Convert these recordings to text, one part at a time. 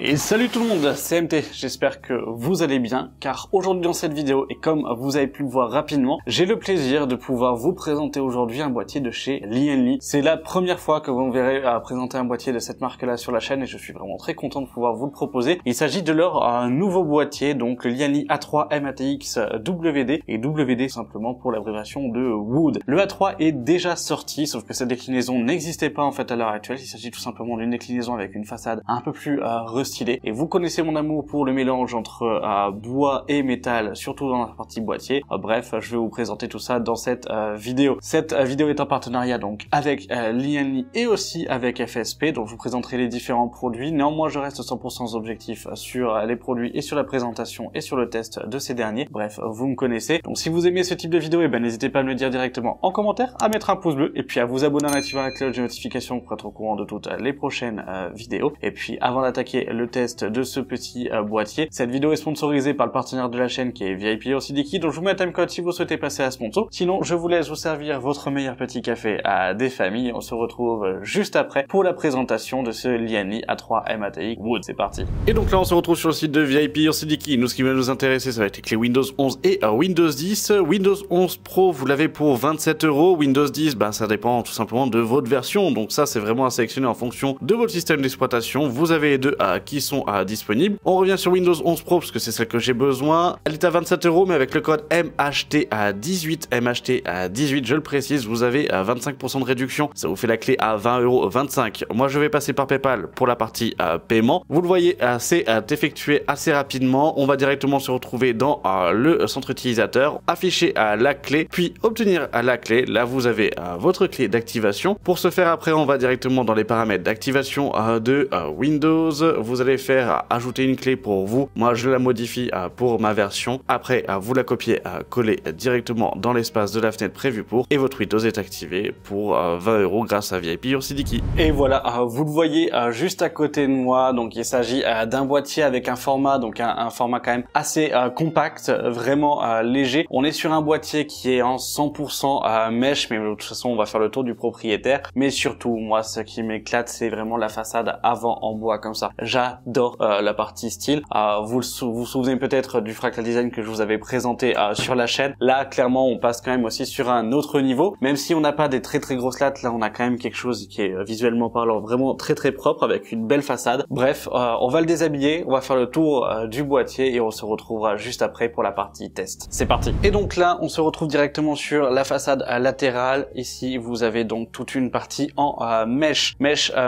Et salut tout le monde, c'est MT, j'espère que vous allez bien, car aujourd'hui dans cette vidéo, et comme vous avez pu le voir rapidement, j'ai le plaisir de pouvoir vous présenter aujourd'hui un boîtier de chez Lienli. C'est la première fois que vous me verrez présenter un boîtier de cette marque-là sur la chaîne, et je suis vraiment très content de pouvoir vous le proposer. Il s'agit de leur nouveau boîtier, donc le Lienli A3 MATX WD, et WD simplement pour l'abréviation de Wood. Le A3 est déjà sorti, sauf que cette déclinaison n'existait pas en fait à l'heure actuelle. Il s'agit tout simplement d'une déclinaison avec une façade un peu plus stylé. Et vous connaissez mon amour pour le mélange entre bois et métal, surtout dans la partie boîtier. Bref, je vais vous présenter tout ça dans cette vidéo. Cette vidéo est en partenariat donc avec Lienli et aussi avec FSP, donc je vous présenterai les différents produits. Néanmoins, je reste 100% objectif sur les produits et sur la présentation et sur le test de ces derniers. Bref, vous me connaissez. Donc si vous aimez ce type de vidéo, eh ben n'hésitez pas à me le dire directement en commentaire, à mettre un pouce bleu et puis à vous abonner en activant la cloche de notification pour être au courant de toutes les prochaines vidéos. Et puis avant d'attaquer le test de ce petit boîtier. Cette vidéo est sponsorisée par le partenaire de la chaîne qui est VIP Orsidiki, donc je vous mets un timecode si vous souhaitez passer à sponsor. Sinon, je vous laisse vous servir votre meilleur petit café à des familles. On se retrouve juste après pour la présentation de ce Lienli A3 MATX Wood. C'est parti. Et donc là, on se retrouve sur le site de VIP Orsidiki. Nous, ce qui va nous intéresser, ça va être les clés Windows 11 et Windows 10. Windows 11 Pro, vous l'avez pour 27 €. Windows 10, ça dépend tout simplement de votre version. Donc ça, c'est vraiment à sélectionner en fonction de votre système d'exploitation. Vous avez les deux qui sont disponibles. On revient sur Windows 11 Pro parce que c'est celle que j'ai besoin. Elle est à 27 €, mais avec le code MHT18, MHT18, je le précise, vous avez 25% de réduction. Ça vous fait la clé à 20,25 €. Moi, je vais passer par PayPal pour la partie paiement. Vous le voyez, c'est effectué assez rapidement. On va directement se retrouver dans le centre utilisateur, afficher la clé, puis obtenir la clé. Là, vous avez votre clé d'activation. Pour ce faire, après, on va directement dans les paramètres d'activation de Windows. Vous allez faire ajouter une clé pour vous. Moi, je la modifie pour ma version. Après, vous la copiez, coller directement dans l'espace de la fenêtre prévue pour, et votre Windows est activé pour 20 € grâce à VIP Orsidiki. Et voilà, vous le voyez juste à côté de moi. Donc, il s'agit d'un boîtier avec un format, donc un format quand même assez compact, vraiment léger. On est sur un boîtier qui est en 100% mesh, mais de toute façon, on va faire le tour du propriétaire. Mais surtout, moi, ce qui m'éclate, c'est vraiment la façade avant en bois comme ça. J'adore la partie style. Vous vous souvenez peut-être du fractal design que je vous avais présenté sur la chaîne. Là, clairement, on passe quand même aussi sur un autre niveau. Même si on n'a pas des très grosses lattes, là, on a quand même quelque chose qui est visuellement parlant vraiment très propre avec une belle façade. Bref, on va le déshabiller, on va faire le tour du boîtier et on se retrouvera juste après pour la partie test. C'est parti. Et donc là, on se retrouve directement sur la façade latérale. Ici, vous avez donc toute une partie en mesh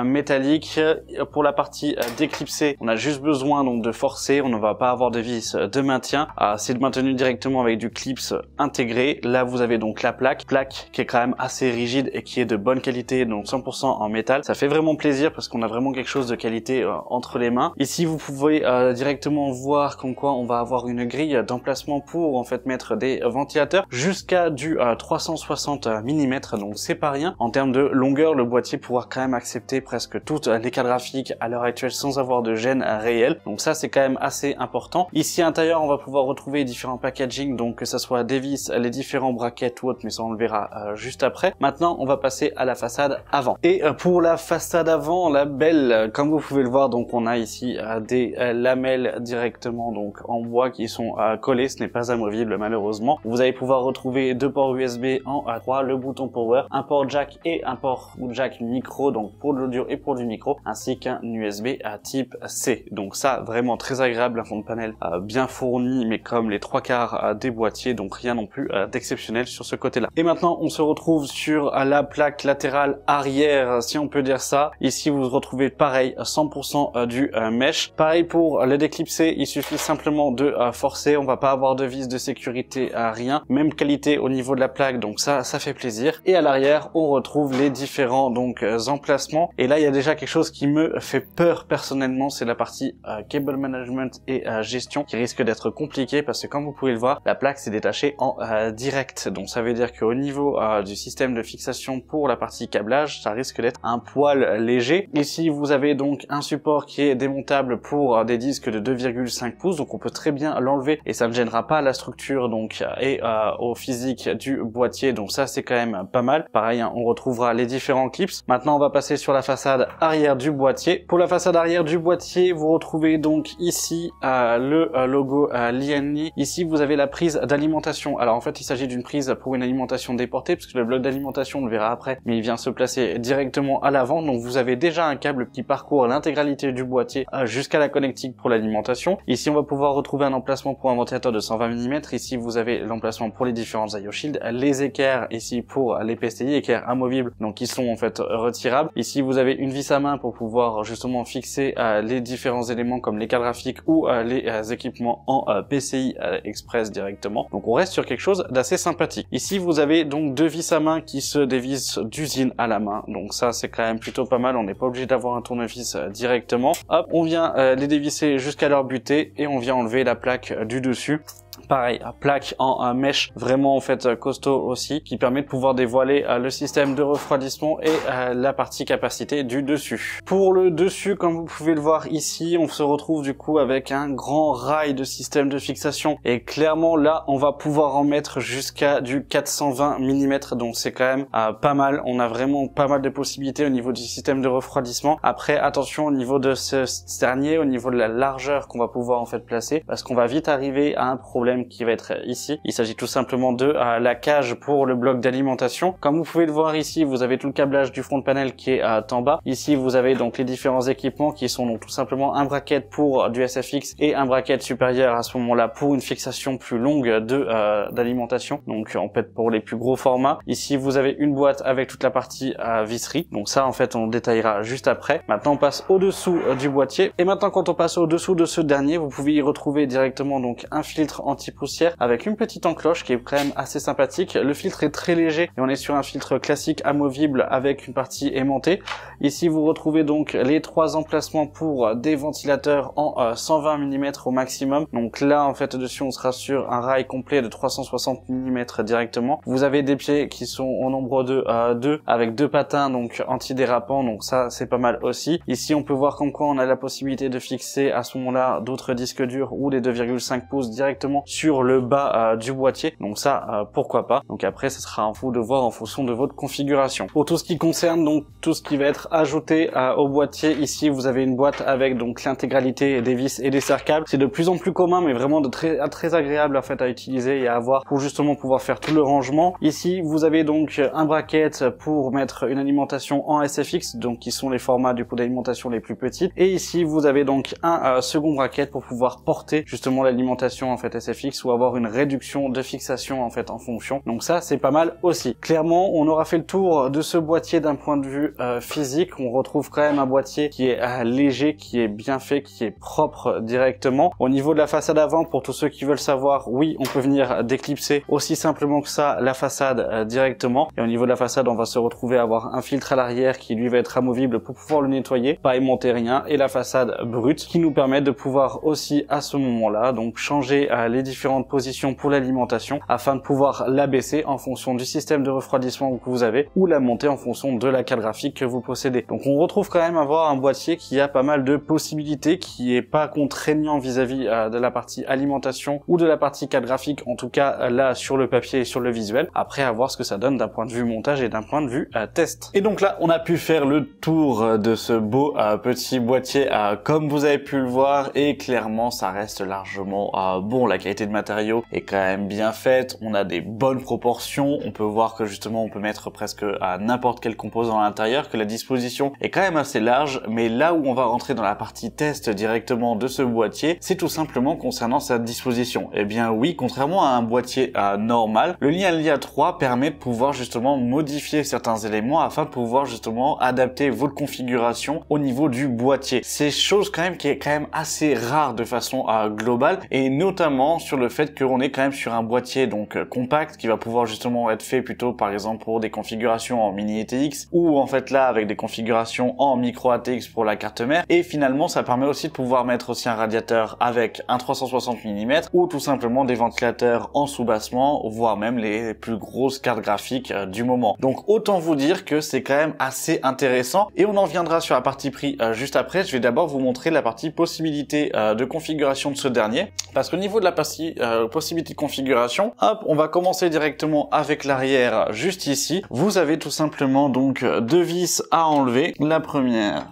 métallique. Pour la partie déclipsée, on a juste besoin donc de forcer, on ne va pas avoir de vis de maintien, c'est maintenu directement avec du clips intégré. Là vous avez donc la plaque qui est quand même assez rigide et qui est de bonne qualité, donc 100% en métal. Ça fait vraiment plaisir parce qu'on a vraiment quelque chose de qualité entre les mains. Ici vous pouvez directement voir comme quoi on va avoir une grille d'emplacement pour en fait mettre des ventilateurs jusqu'à du 360 mm, donc c'est pas rien. En termes de longueur, le boîtier pourra quand même accepter presque toutes les cartes graphiques à l'heure actuelle sans avoir de gêne réel, donc ça c'est quand même assez important. Ici à l'intérieur on va pouvoir retrouver différents packaging, donc que ça soit des vis, les différents brackets ou autres, mais ça on le verra juste après. Maintenant on va passer à la façade avant. Et pour la façade avant, la belle, comme vous pouvez le voir, donc on a ici des lamelles directement donc en bois qui sont collées. Ce n'est pas amovible malheureusement. Vous allez pouvoir retrouver deux ports USB en A3, le bouton power, un port jack et un port jack micro, donc pour de l'audio et pour du micro, ainsi qu'un USB à type C. Donc ça, vraiment très agréable, un fond de panel bien fourni, mais comme les 3/4 des boîtiers, donc rien non plus d'exceptionnel sur ce côté-là. Et maintenant, on se retrouve sur la plaque latérale arrière, si on peut dire ça. Ici, vous retrouvez pareil, 100% du mesh. Pareil pour le déclipser, il suffit simplement de forcer, on va pas avoir de vis de sécurité, rien. Même qualité au niveau de la plaque, donc ça fait plaisir. Et à l'arrière, on retrouve les différents donc emplacements. Et là, il y a déjà quelque chose qui me fait peur personnellement, c'est la partie cable management et gestion qui risque d'être compliquée parce que comme vous pouvez le voir, la plaque s'est détachée en direct. Donc ça veut dire qu'au niveau du système de fixation pour la partie câblage, ça risque d'être un poil léger. Ici, vous avez donc un support qui est démontable pour des disques de 2,5 pouces, donc on peut très bien l'enlever et ça ne gênera pas la structure donc et au physique du boîtier. Donc ça, c'est quand même pas mal. Pareil, hein, on retrouvera les différents clips. Maintenant, on va passer sur la façade arrière du boîtier. Pour la façade arrière du du boîtier, vous retrouvez donc ici le logo Lian-Li. Ici, vous avez la prise d'alimentation. Alors en fait, il s'agit d'une prise pour une alimentation déportée, parce que le bloc d'alimentation, on le verra après, mais il vient se placer directement à l'avant. Donc vous avez déjà un câble qui parcourt l'intégralité du boîtier jusqu'à la connectique pour l'alimentation. Ici, on va pouvoir retrouver un emplacement pour un ventilateur de 120 mm. Ici, vous avez l'emplacement pour les différentes IO Shield, les équerres ici pour les PCI, équerres amovibles, donc qui sont en fait retirables. Ici, vous avez une vis à main pour pouvoir justement fixer les différents éléments comme les cartes graphiques ou les équipements en PCI Express directement. Donc on reste sur quelque chose d'assez sympathique. Ici, vous avez donc deux vis à main qui se dévissent d'usine à la main. Donc ça, c'est quand même plutôt pas mal. On n'est pas obligé d'avoir un tournevis directement. Hop, on vient les dévisser jusqu'à leur butée et on vient enlever la plaque du dessus. Pareil, plaque en mèche vraiment en fait costaud aussi, qui permet de pouvoir dévoiler le système de refroidissement et la partie capacité du dessus. Pour le dessus, comme vous pouvez le voir ici, on se retrouve du coup avec un grand rail de système de fixation, et clairement là on va pouvoir en mettre jusqu'à du 420 mm, donc c'est quand même pas mal. On a vraiment pas mal de possibilités au niveau du système de refroidissement. Après attention au niveau de ce dernier, au niveau de la largeur qu'on va pouvoir en fait placer, parce qu'on va vite arriver à un problème qui va être ici. Il s'agit tout simplement de la cage pour le bloc d'alimentation. Comme vous pouvez le voir ici, vous avez tout le câblage du front panel qui est en bas. Ici, vous avez donc les différents équipements qui sont donc tout simplement un bracket pour du SFX et un bracket supérieur à ce moment-là pour une fixation plus longue de d'alimentation. Donc en fait pour les plus gros formats. Ici, vous avez une boîte avec toute la partie visserie. Donc ça, en fait, on détaillera juste après. Maintenant, on passe au-dessous du boîtier. Et maintenant, quand on passe au-dessous de ce dernier, vous pouvez y retrouver directement donc un filtre anti-poussière avec une petite encoche qui est quand même assez sympathique. Le filtre est très léger et on est sur un filtre classique amovible avec une partie aimantée. Ici vous retrouvez donc les trois emplacements pour des ventilateurs en 120 mm au maximum. Donc là en fait dessus on sera sur un rail complet de 360 mm directement. Vous avez des pieds qui sont au nombre de 2 avec deux patins donc antidérapants, donc ça c'est pas mal aussi. Ici on peut voir comme quoi on a la possibilité de fixer à ce moment-là d'autres disques durs ou les 2,5 pouces directement sur le bas du boîtier, donc ça pourquoi pas. Donc après ça sera à vous de voir en fonction de votre configuration. Pour tout ce qui concerne donc tout ce qui va être ajouté au boîtier, ici vous avez une boîte avec donc l'intégralité des vis et des serre-câbles. C'est de plus en plus commun mais vraiment de très agréable en fait à utiliser et à avoir pour justement pouvoir faire tout le rangement. Ici vous avez donc un bracket pour mettre une alimentation en SFX, donc qui sont les formats du coup d'alimentation les plus petites, et ici vous avez donc un second bracket pour pouvoir porter justement l'alimentation en fait SFX ou avoir une réduction de fixation en fait en fonction. Donc ça c'est pas mal aussi. Clairement on aura fait le tour de ce boîtier d'un point de vue physique. On retrouve quand même un boîtier qui est léger, qui est bien fait, qui est propre directement. Au niveau de la façade avant, pour tous ceux qui veulent savoir, oui on peut venir déclipser aussi simplement que ça la façade directement, et au niveau de la façade on va se retrouver à avoir un filtre à l'arrière qui lui va être amovible pour pouvoir le nettoyer, pas aimanter rien, et la façade brute qui nous permet de pouvoir aussi à ce moment là donc changer les différentes positions pour l'alimentation afin de pouvoir l'abaisser en fonction du système de refroidissement que vous avez ou la monter en fonction de la carte graphique que vous possédez. Donc on retrouve quand même avoir un boîtier qui a pas mal de possibilités, qui est pas contraignant vis-à-vis de la partie alimentation ou de la partie carte graphique, en tout cas là sur le papier et sur le visuel. Après à voir ce que ça donne d'un point de vue montage et d'un point de vue test. Et donc là on a pu faire le tour de ce beau petit boîtier comme vous avez pu le voir, et clairement ça reste largement bon. La qualité de matériaux est quand même bien faite, on a des bonnes proportions, on peut voir que justement on peut mettre presque à n'importe quel composant à l'intérieur, que la disposition est quand même assez large. Mais là où on va rentrer dans la partie test directement de ce boîtier, c'est tout simplement concernant sa disposition. Et bien oui, contrairement à un boîtier normal, le Lian-Li A3 permet de pouvoir justement modifier certains éléments afin de pouvoir justement adapter votre configuration au niveau du boîtier. C'est chose quand même qui est quand même assez rare de façon globale, et notamment sur le fait qu'on est quand même sur un boîtier donc compact qui va pouvoir justement être fait plutôt par exemple pour des configurations en mini ATX, ou en fait là avec des configurations en micro ATX pour la carte mère. Et finalement ça permet aussi de pouvoir mettre aussi un radiateur avec un 360 mm ou tout simplement des ventilateurs en sous-bassement, voire même les plus grosses cartes graphiques du moment. Donc autant vous dire que c'est quand même assez intéressant, et on en viendra sur la partie prix juste après. Je vais d'abord vous montrer la partie possibilité de configuration de ce dernier, parce qu'au niveau de la partie possibilité de configuration, hop, on va commencer directement avec l'arrière juste ici. Vous avez tout simplement donc deux vis à enlever. La première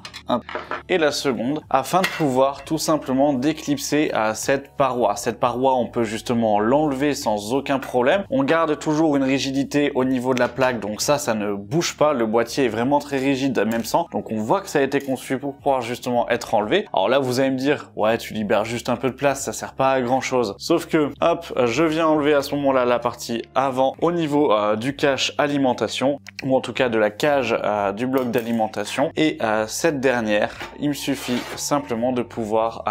et la seconde, afin de pouvoir tout simplement déclipser cette paroi. Cette paroi, on peut justement l'enlever sans aucun problème. On garde toujours une rigidité au niveau de la plaque, donc ça ne bouge pas. Le boîtier est vraiment très rigide, même sans. Donc on voit que ça a été conçu pour pouvoir justement être enlevé. Alors là, vous allez me dire, ouais, tu libères juste un peu de place, ça sert pas à grand chose. Sauf que, hop, je viens enlever à ce moment-là la partie avant au niveau du cache alimentation, ou en tout cas de la cage du bloc d'alimentation. Et cette dernière, il me suffit simplement de pouvoir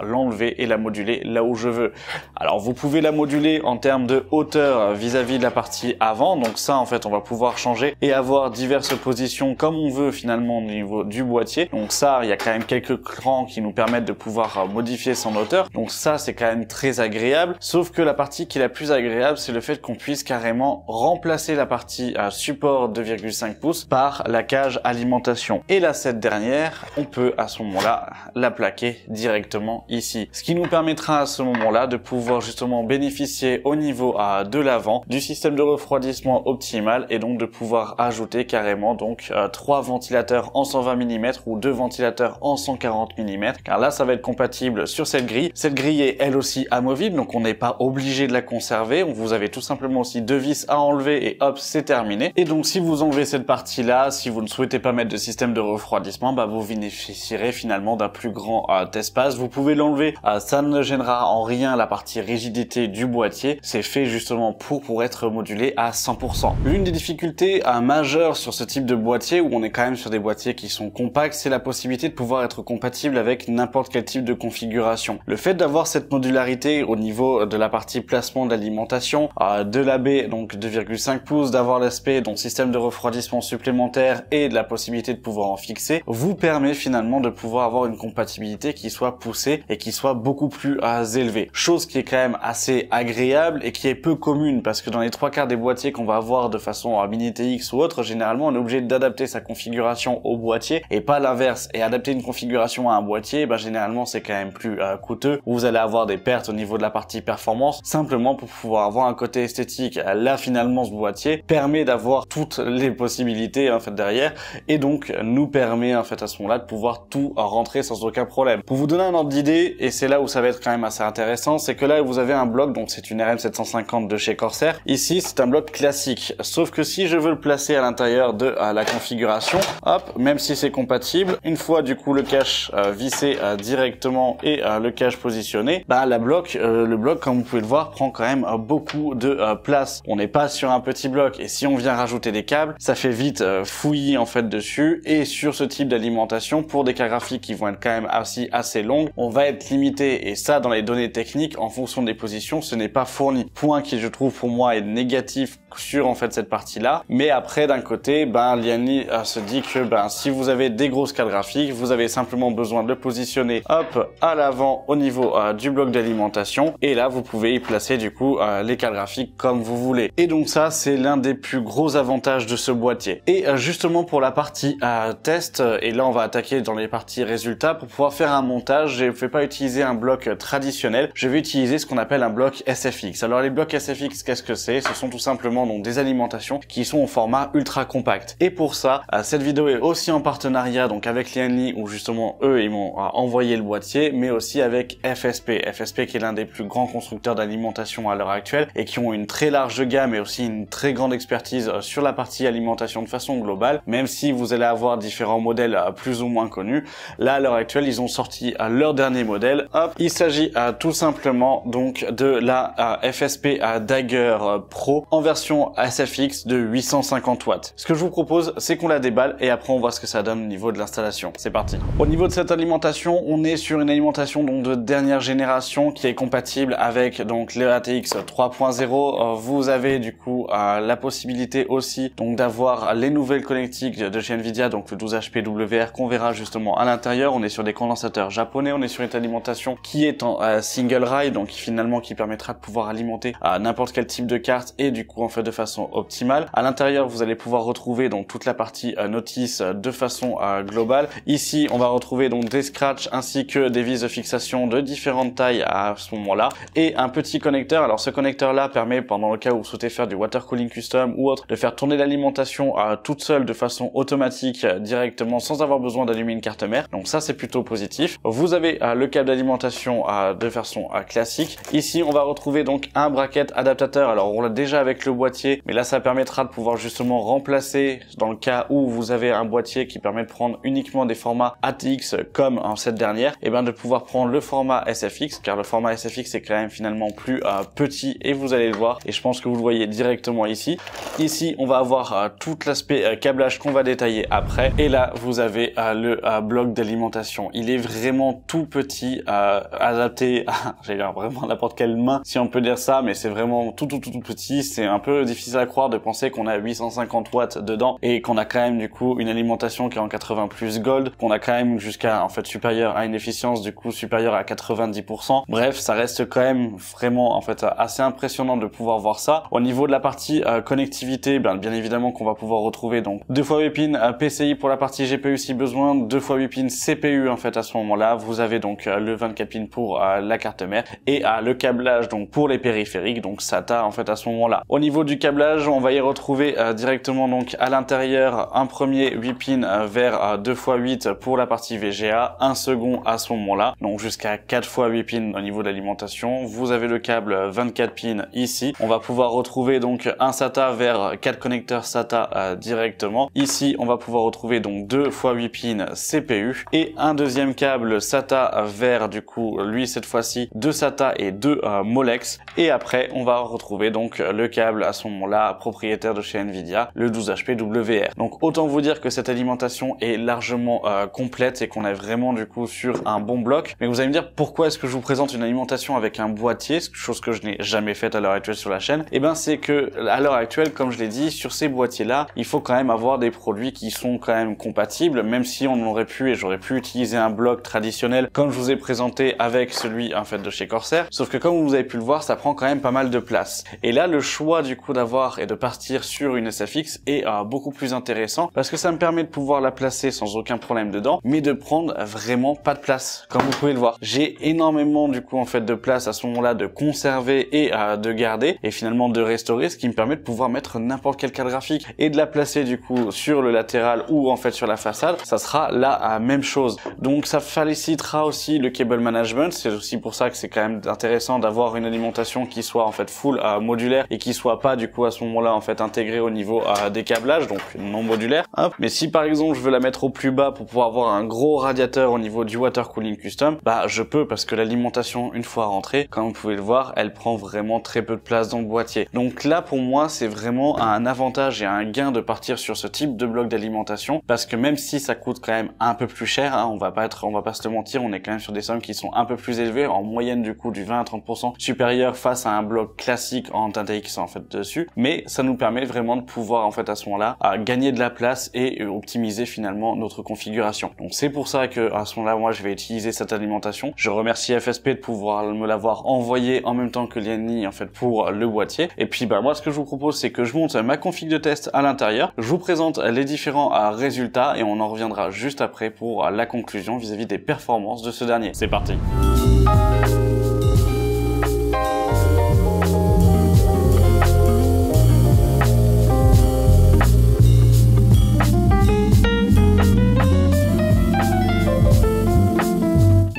l'enlever et la moduler là où je veux. Alors vous pouvez la moduler en termes de hauteur vis-à-vis de la partie avant, donc ça en fait on va pouvoir changer et avoir diverses positions comme on veut finalement au niveau du boîtier. Donc ça, il y a quand même quelques crans qui nous permettent de pouvoir modifier son hauteur, donc ça c'est quand même très agréable. Sauf que la partie qui est la plus agréable, c'est le fait qu'on puisse carrément remplacer la partie support 2,5 pouces par la cage alimentation. Et là, cette dernière, on peut à ce moment-là la plaquer directement ici. Ce qui nous permettra à ce moment-là de pouvoir justement bénéficier au niveau de l'avant du système de refroidissement optimal et donc de pouvoir ajouter carrément donc 3 ventilateurs en 120 mm ou 2 ventilateurs en 140 mm, car là ça va être compatible sur cette grille. Cette grille est elle aussi amovible, donc on n'est pas obligé de la conserver. Vous avez tout simplement aussi 2 vis à enlever et hop, c'est terminé. Et donc si vous enlevez cette partie là, si vous ne souhaitez pas mettre de système de refroidissement, vous bénéficierez finalement d'un plus grand espace. Vous pouvez l'enlever, ça ne gênera en rien la partie rigidité du boîtier. C'est fait justement pour être modulé à 100%. L'une des difficultés majeures sur ce type de boîtier, où on est quand même sur des boîtiers qui sont compacts, c'est la possibilité de pouvoir être compatible avec n'importe quel type de configuration. Le fait d'avoir cette modularité au niveau de la partie placement d'alimentation, de la baie donc 2,5 pouces, d'avoir l'aspect donc système de refroidissement supplémentaire et de la possibilité de pouvoir en fixer, vous permet finalement de pouvoir avoir une compatibilité qui soit poussée et qui soit beaucoup plus élevée. Chose qui est quand même assez agréable et qui est peu commune, parce que dans les 3/4 des boîtiers qu'on va avoir de façon mini TX ou autre, généralement on est obligé d'adapter sa configuration au boîtier et pas l'inverse. Et adapter une configuration à un boîtier, généralement c'est quand même plus coûteux, où vous allez avoir des pertes au niveau de la partie performance, simplement pour pouvoir avoir un côté esthétique. Là finalement ce boîtier permet d'avoir toutes les possibilités en fait derrière, et donc nous permet en fait à ce moment-là de pouvoir tout rentrer sans aucun problème. Pour vous donner un ordre d'idée, et c'est là où ça va être quand même assez intéressant, c'est que là vous avez un bloc, donc c'est une RM750 de chez Corsair. Ici c'est un bloc classique, sauf que si je veux le placer à l'intérieur de la configuration, hop, même si c'est compatible, une fois du coup le cache vissé directement et le cache positionné, le bloc comme vous pouvez le voir prend quand même beaucoup de place. On n'est pas sur un petit bloc, et si on vient rajouter des câbles, ça fait vite fouillis en fait dessus. Et sur ce type d'alimentation, pour des cartes graphiques qui vont être quand même assez longues, on va être limité, et ça dans les données techniques, en fonction des positions, ce n'est pas fourni. Point qui je trouve pour moi est négatif sur en fait cette partie là. Mais après d'un côté, Lian Li se dit que si vous avez des grosses cartes graphiques, vous avez simplement besoin de le positionner hop à l'avant au niveau du bloc d'alimentation, et là vous pouvez y placer du coup les cartes graphiques comme vous voulez. Et donc ça c'est l'un des plus gros avantages de ce boîtier. Et justement pour la partie test, et là on va attaquer dans les parties résultats, pour pouvoir faire un montage, je ne vais pas utiliser un bloc traditionnel, je vais utiliser ce qu'on appelle un bloc SFX. Alors les blocs SFX, qu'est-ce que c'est? Ce sont tout simplement donc des alimentations qui sont au format ultra compact. Et pour ça, cette vidéo est aussi en partenariat donc avec Lian Li, où justement eux ils m'ont envoyé le boîtier, mais aussi avec FSP qui est l'un des plus grands constructeurs d'alimentation à l'heure actuelle, et qui ont une très large gamme et aussi une très grande expertise sur la partie alimentation de façon globale, même si vous allez avoir différents modèles plus ou moins connus. Là à l'heure actuelle ils ont sorti leur dernier modèle. Hop, il s'agit tout simplement donc de la FSP Dagger Pro en version SFX de 850 watts. Ce que je vous propose, c'est qu'on la déballe et après on voit ce que ça donne au niveau de l'installation. C'est parti. Au niveau de cette alimentation, on est sur une alimentation donc de dernière génération qui est compatible avec donc le ATX 3.0. Vous avez du coup la possibilité aussi donc d'avoir les nouvelles connectiques de chez Nvidia, donc le 12HPWR qu'on verra justement à l'intérieur. On est sur des condensateurs japonais, on est sur une alimentation qui est en single rail, donc finalement qui permettra de pouvoir alimenter n'importe quel type de carte, et du coup en fait de façon optimale. À l'intérieur vous allez pouvoir retrouver donc toute la partie notice de façon globale. Ici on va retrouver donc des scratchs ainsi que des vis de fixation de différentes tailles à ce moment-là, et un petit connecteur. Alors ce connecteur là permet, pendant le cas où vous souhaitez faire du water cooling custom ou autre, de faire tourner l'alimentation toute seule de façon automatique directement sans avoir avoir besoin d'allumer une carte mère. Donc ça, c'est plutôt positif. Vous avez le câble d'alimentation de façon classique. Ici, on va retrouver donc un bracket adaptateur. Alors, on l'a déjà avec le boîtier, mais là, ça permettra de pouvoir justement remplacer dans le cas où vous avez un boîtier qui permet de prendre uniquement des formats ATX comme en cette dernière, et bien de pouvoir prendre le format SFX, car le format SFX est quand même finalement plus petit, et vous allez le voir, et je pense que vous le voyez directement ici. Ici, on va avoir tout l'aspect câblage qu'on va détailler après, et là, vous avez le bloc d'alimentation. Il est vraiment tout petit, adapté à, j'allais dire vraiment n'importe quelle main, si on peut dire ça, mais c'est vraiment tout petit. C'est un peu difficile à croire de penser qu'on a 850 watts dedans et qu'on a quand même du coup une alimentation qui est en 80 plus gold, qu'on a quand même jusqu'à en fait supérieur à une efficience du coup supérieure à 90%. Bref, ça reste quand même vraiment en fait assez impressionnant de pouvoir voir ça. Au niveau de la partie connectivité, bien évidemment qu'on va pouvoir retrouver donc 2 x 8 pins PCI pour la partie GPU si besoin, 2 x 8 pins CPU en fait à ce moment-là. Vous avez donc le 24 pins pour la carte mère et le câblage donc pour les périphériques, donc SATA en fait à ce moment-là. Au niveau du câblage, on va y retrouver directement donc à l'intérieur un premier 8 pins vers 2 x 8 pour la partie VGA, un second à ce moment-là, donc jusqu'à 4 x 8 pins au niveau de l'alimentation. Vous avez le câble 24 pins ici. On va pouvoir retrouver donc un SATA vers 4 connecteurs SATA directement. Ici, on va pouvoir retrouver donc 2 x 8 pins CPU et un deuxième câble SATA vers du coup lui cette fois-ci 2 SATA et 2 Molex. Et après, on va retrouver donc le câble à ce moment-là propriétaire de chez Nvidia, le 12HP WR. Donc autant vous dire que cette alimentation est largement complète et qu'on est vraiment du coup sur un bon bloc. Mais vous allez me dire pourquoi est-ce que je vous présente une alimentation avec un boîtier, chose que je n'ai jamais faite à l'heure actuelle sur la chaîne. Et ben c'est que à l'heure actuelle, comme je l'ai dit, sur ces boîtiers-là, il faut quand même avoir des produits qui sont quand même compatibles, même si on aurait pu et j'aurais pu utiliser un bloc traditionnel comme je vous ai présenté avec celui en fait de chez Corsair. Sauf que comme vous avez pu le voir, ça prend quand même pas mal de place. Et là, le choix du coup d'avoir et de partir sur une SFX est beaucoup plus intéressant parce que ça me permet de pouvoir la placer sans aucun problème dedans, mais de prendre vraiment pas de place. Comme vous pouvez le voir, j'ai énormément du coup en fait de place à ce moment-là de conserver et de garder et finalement de restaurer, ce qui me permet de pouvoir mettre n'importe quel cadre graphique et de la placer du coup sur le latéral ou en fait sur la façade. Ça sera la même chose. Donc ça félicitera aussi le cable management. C'est aussi pour ça que c'est quand même intéressant d'avoir une alimentation qui soit en fait full modulaire et qui soit pas du coup à ce moment-là en fait intégrée au niveau des câblages, donc non modulaire. Hop. Mais si par exemple je veux la mettre au plus bas pour pouvoir avoir un gros radiateur au niveau du water cooling custom, bah je peux parce que l'alimentation une fois rentrée, comme vous pouvez le voir, elle prend vraiment très peu de place dans le boîtier. Donc là pour moi c'est vraiment un avantage et un gain de partir sur ce type de bloc d'alimentation parce que même si ça coûte quand même un peu plus cher, hein, on va pas se mentir, on est quand même sur des sommes qui sont un peu plus élevées, en moyenne du coup du 20 à 30% supérieur face à un bloc classique en TX en fait dessus, mais ça nous permet vraiment de pouvoir en fait à ce moment-là gagner de la place et optimiser finalement notre configuration. Donc c'est pour ça que à ce moment-là moi je vais utiliser cette alimentation. Je remercie FSP de pouvoir me l'avoir envoyé en même temps que Lienli en fait pour le boîtier. Et puis bah moi ce que je vous propose c'est que je monte ma config de test à l'intérieur, je vous présente les différents résultats et on en reviendra juste après pour la conclusion vis-à-vis des performances de ce dernier. C'est parti.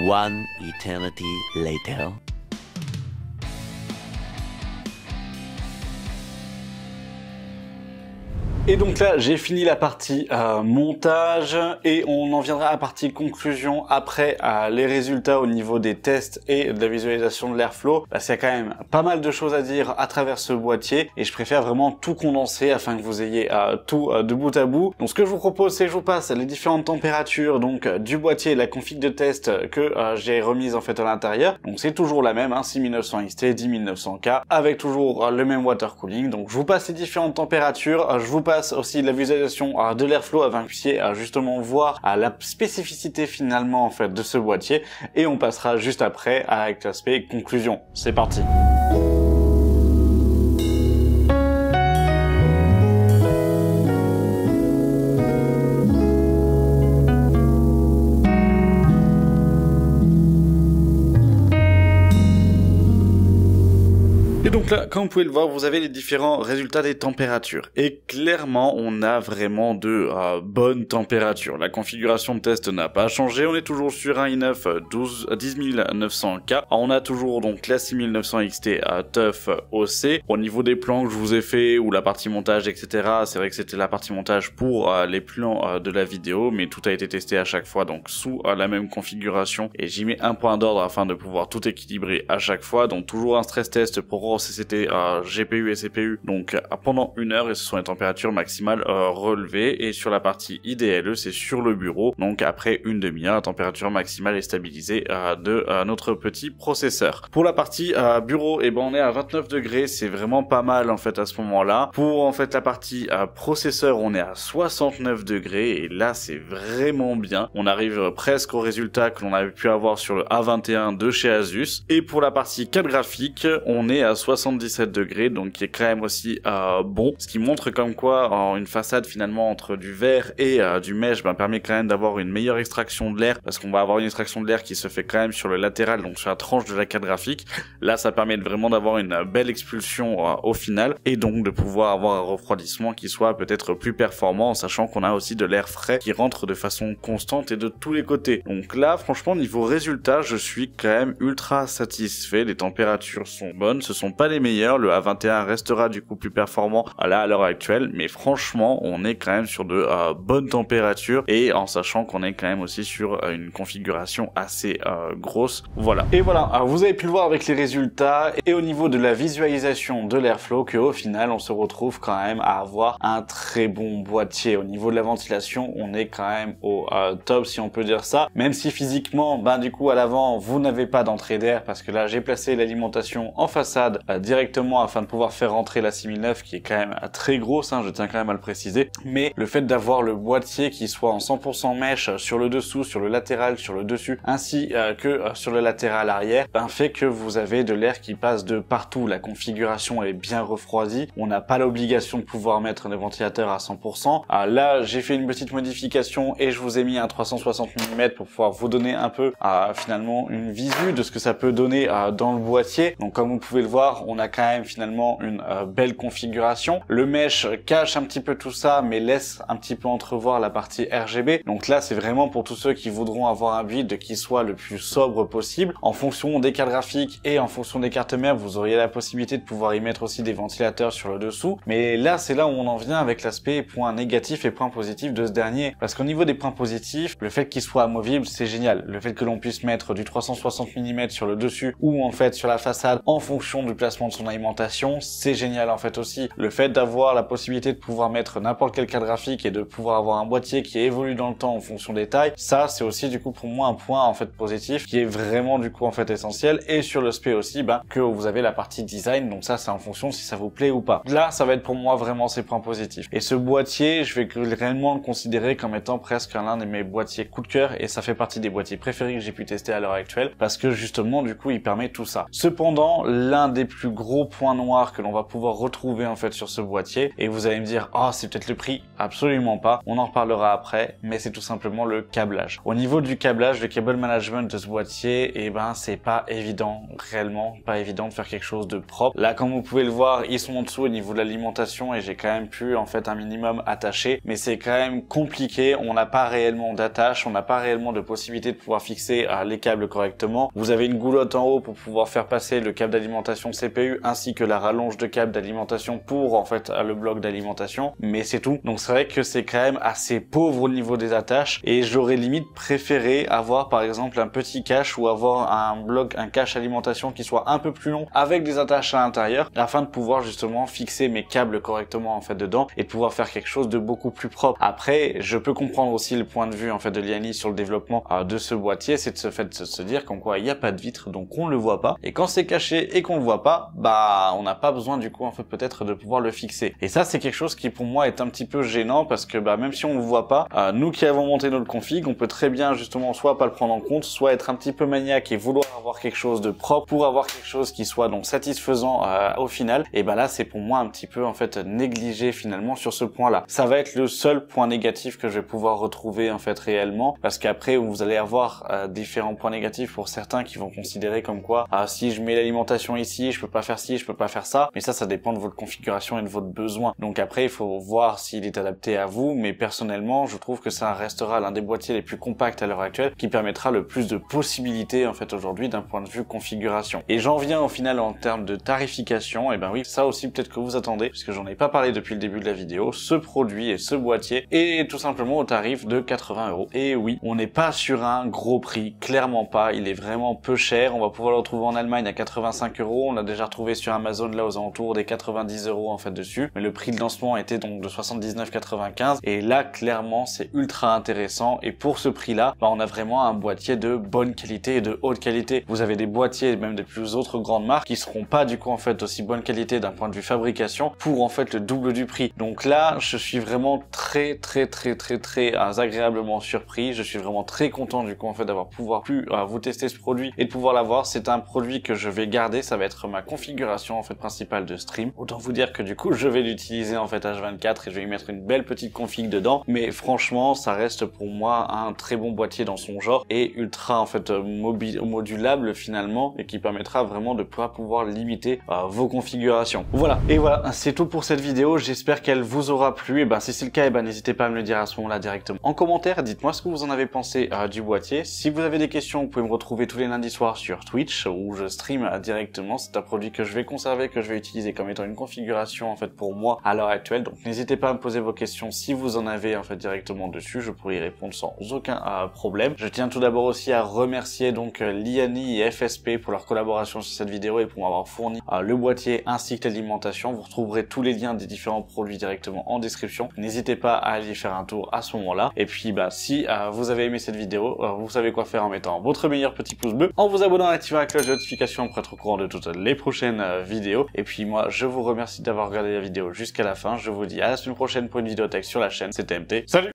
One eternity later. Et donc là, j'ai fini la partie montage et on en viendra à la partie conclusion après les résultats au niveau des tests et de la visualisation de l'airflow. Parce qu'il y a quand même pas mal de choses à dire à travers ce boîtier et je préfère vraiment tout condenser afin que vous ayez tout de bout à bout. Donc ce que je vous propose, c'est que je vous passe les différentes températures donc du boîtier, la config de test que j'ai remise en fait à l'intérieur. Donc c'est toujours la même, hein, 6900 XT, 10900K, avec toujours le même water cooling. Donc je vous passe les différentes températures, je vous passe aussi la visualisation de l'airflow afin que vous puissiez justement voir la spécificité finalement en fait de ce boîtier et on passera juste après avec l'aspect conclusion. C'est parti. Et donc là, comme vous pouvez le voir, vous avez les différents résultats des températures. Et clairement, on a vraiment de bonnes températures. La configuration de test n'a pas changé. On est toujours sur un i9 10900K. On a toujours donc la 6900 XT TUF OC. Au niveau des plans que je vous ai fait, ou la partie montage, etc., c'est vrai que c'était la partie montage pour les plans de la vidéo, mais tout a été testé à chaque fois, donc sous la même configuration. Et j'y mets un point d'ordre afin de pouvoir tout équilibrer à chaque fois. Donc toujours un stress test pour CCT GPU et CPU, donc pendant 1 heure, et ce sont les températures maximales relevées. Et sur la partie IDLE, c'est sur le bureau, donc après une demi-heure, la température maximale est stabilisée de notre petit processeur. Pour la partie bureau, et ben on est à 29 degrés, c'est vraiment pas mal en fait à ce moment-là. Pour en fait la partie processeur, on est à 69 degrés, et là c'est vraiment bien. On arrive presque au résultat que l'on avait pu avoir sur le A21 de chez Asus. Et pour la partie carte graphique, on est à 77 degrés, donc qui est quand même aussi bon, ce qui montre comme quoi une façade finalement entre du verre et du mesh permet quand même d'avoir une meilleure extraction de l'air, parce qu'on va avoir une extraction de l'air qui se fait quand même sur le latéral, donc sur la tranche de la carte graphique. Là ça permet vraiment d'avoir une belle expulsion au final, et donc de pouvoir avoir un refroidissement qui soit peut-être plus performant, en sachant qu'on a aussi de l'air frais qui rentre de façon constante et de tous les côtés. Donc là franchement niveau résultat, je suis quand même ultra satisfait. Les températures sont bonnes, ce sont pas les meilleures, le A21 restera du coup plus performant là à l'heure actuelle, mais franchement on est quand même sur de bonnes températures, et en sachant qu'on est quand même aussi sur une configuration assez grosse. Voilà. Et voilà, alors vous avez pu le voir avec les résultats, et au niveau de la visualisation de l'airflow, qu'au final on se retrouve quand même à avoir un très bon boîtier. Au niveau de la ventilation, on est quand même au top, si on peut dire ça, même si physiquement, du coup à l'avant vous n'avez pas d'entrée d'air, parce que là j'ai placé l'alimentation en façade directement afin de pouvoir faire rentrer la 6009 qui est quand même très grosse, je tiens quand même à le préciser. Mais le fait d'avoir le boîtier qui soit en 100% mesh sur le dessous, sur le latéral, sur le dessus, ainsi que sur le latéral arrière, fait que vous avez de l'air qui passe de partout. La configuration est bien refroidie, on n'a pas l'obligation de pouvoir mettre des ventilateurs à 100%. Là j'ai fait une petite modification et je vous ai mis un 360 mm pour pouvoir vous donner un peu finalement une visu de ce que ça peut donner dans le boîtier. Donc comme vous pouvez le voir, on a quand même finalement une belle configuration. Le mesh cache un petit peu tout ça, mais laisse un petit peu entrevoir la partie RGB. Donc là c'est vraiment pour tous ceux qui voudront avoir un build qui soit le plus sobre possible. En fonction des cartes graphiques et en fonction des cartes mères, vous auriez la possibilité de pouvoir y mettre aussi des ventilateurs sur le dessous. Mais là c'est là où on en vient avec l'aspect point négatif et point positif de ce dernier. Parce qu'au niveau des points positifs, le fait qu'il soit amovible, c'est génial. Le fait que l'on puisse mettre du 360 mm sur le dessus ou en fait sur la façade en fonction du placement de son alimentation, c'est génial en fait aussi. Le fait d'avoir la possibilité de pouvoir mettre n'importe quelle carte graphique et de pouvoir avoir un boîtier qui évolue dans le temps en fonction des tailles, ça c'est aussi du coup pour moi un point en fait positif qui est vraiment du coup en fait essentiel. Et sur le SP aussi que vous avez la partie design, donc ça c'est en fonction si ça vous plaît ou pas. Là ça va être pour moi vraiment ces points positifs. Et ce boîtier, je vais réellement le considérer comme étant presque l'un de mes boîtiers coup de cœur, et ça fait partie des boîtiers préférés que j'ai pu tester à l'heure actuelle, parce que justement du coup il permet tout ça. Cependant, l'un des plus gros points noirs que l'on va pouvoir retrouver en fait sur ce boîtier, et vous allez me dire oh c'est peut-être le prix, absolument pas, on en reparlera après, mais c'est tout simplement le câblage. Au niveau du câblage, le cable management de ce boîtier, c'est pas évident, réellement pas évident de faire quelque chose de propre. Là comme vous pouvez le voir, ils sont en dessous au niveau de l'alimentation, et j'ai quand même pu en fait un minimum attacher, mais c'est quand même compliqué. On n'a pas réellement d'attache, on n'a pas réellement de possibilité de pouvoir fixer les câbles correctement. Vous avez une goulotte en haut pour pouvoir faire passer le câble d'alimentation CPU ainsi que la rallonge de câble d'alimentation pour en fait le bloc d'alimentation, mais c'est tout. Donc c'est vrai que c'est quand même assez pauvre au niveau des attaches, et j'aurais limite préféré avoir par exemple un petit cache ou avoir un cache alimentation qui soit un peu plus long avec des attaches à l'intérieur afin de pouvoir justement fixer mes câbles correctement en fait dedans et de pouvoir faire quelque chose de beaucoup plus propre. Après, je peux comprendre aussi le point de vue en fait de Lian Li sur le développement de ce boîtier, c'est de se dire qu'en quoi il n'y a pas de vitre, donc on le voit pas, et quand c'est caché et qu'on le voit pas, on n'a pas besoin du coup en fait peut-être de pouvoir le fixer. Et ça c'est quelque chose qui pour moi est un petit peu gênant, parce que même si on le voit pas, nous qui avons monté notre config, on peut très bien justement soit pas le prendre en compte, soit être un petit peu maniaque et vouloir avoir quelque chose de propre pour avoir quelque chose qui soit donc satisfaisant au final. Et là c'est pour moi un petit peu en fait négligé finalement sur ce point là. Ça va être le seul point négatif que je vais pouvoir retrouver en fait réellement, parce qu'après vous allez avoir différents points négatifs pour certains qui vont considérer comme quoi si je mets l'alimentation ici, je peux pas faire ci, je peux pas faire ça, mais ça dépend de votre configuration et de votre besoin. Donc après, il faut voir s'il est adapté à vous, mais personnellement, je trouve que ça restera l'un des boîtiers les plus compacts à l'heure actuelle, qui permettra le plus de possibilités en fait aujourd'hui d'un point de vue configuration. Et j'en viens au final en termes de tarification, et ben oui, ça aussi peut-être que vous attendez, puisque j'en ai pas parlé depuis le début de la vidéo, ce produit et ce boîtier est tout simplement au tarif de 80 €. Et oui, on n'est pas sur un gros prix, clairement pas, il est vraiment peu cher, on va pouvoir le retrouver en Allemagne à 85 €, on l'a déjà retrouvé sur Amazon là aux alentours des 90 € en fait dessus, mais le prix de lancement était donc de 79,95 €, et là clairement c'est ultra intéressant, et pour ce prix là, on a vraiment un boîtier de bonne qualité et de haute qualité. Vous avez des boîtiers même des plus autres grandes marques qui seront pas du coup en fait aussi bonne qualité d'un point de vue fabrication pour en fait le double du prix. Donc là je suis vraiment très agréablement surpris, je suis vraiment très content du coup en fait d'avoir pu vous tester ce produit et de pouvoir l'avoir. C'est un produit que je vais garder, ça va être ma configuration en fait principale de stream. Autant vous dire que du coup je vais l'utiliser en fait H24 et je vais y mettre une belle petite config dedans, mais franchement ça reste pour moi un très bon boîtier dans son genre et ultra en fait modulable finalement, et qui permettra vraiment de pouvoir limiter vos configurations. Voilà, et voilà, c'est tout pour cette vidéo, j'espère qu'elle vous aura plu. Et ben si c'est le cas, et ben n'hésitez pas à me le dire à ce moment-là directement en commentaire. Dites-moi ce que vous en avez pensé du boîtier. Si vous avez des questions, vous pouvez me retrouver tous les lundis soirs sur Twitch où je stream directement. C'est un produit que je vais conserver, que je vais utiliser comme étant une configuration en fait pour moi à l'heure actuelle. Donc n'hésitez pas à me poser vos questions si vous en avez en fait directement dessus, je pourrai y répondre sans aucun problème. Je tiens tout d'abord aussi à remercier donc Lianny et FSP pour leur collaboration sur cette vidéo et pour m'avoir fourni le boîtier ainsi que l'alimentation. Vous retrouverez tous les liens des différents produits directement en description. N'hésitez pas à aller faire un tour à ce moment-là. Et puis si vous avez aimé cette vidéo, vous savez quoi faire en mettant votre meilleur petit pouce bleu, en vous abonnant et activant la cloche de notification pour être au courant de toutes les prochaines vidéos. Et puis moi je vous remercie d'avoir regardé la vidéo jusqu'à la fin. Je vous dis à la semaine prochaine pour une vidéo tech sur la chaîne. C'était MT. Salut!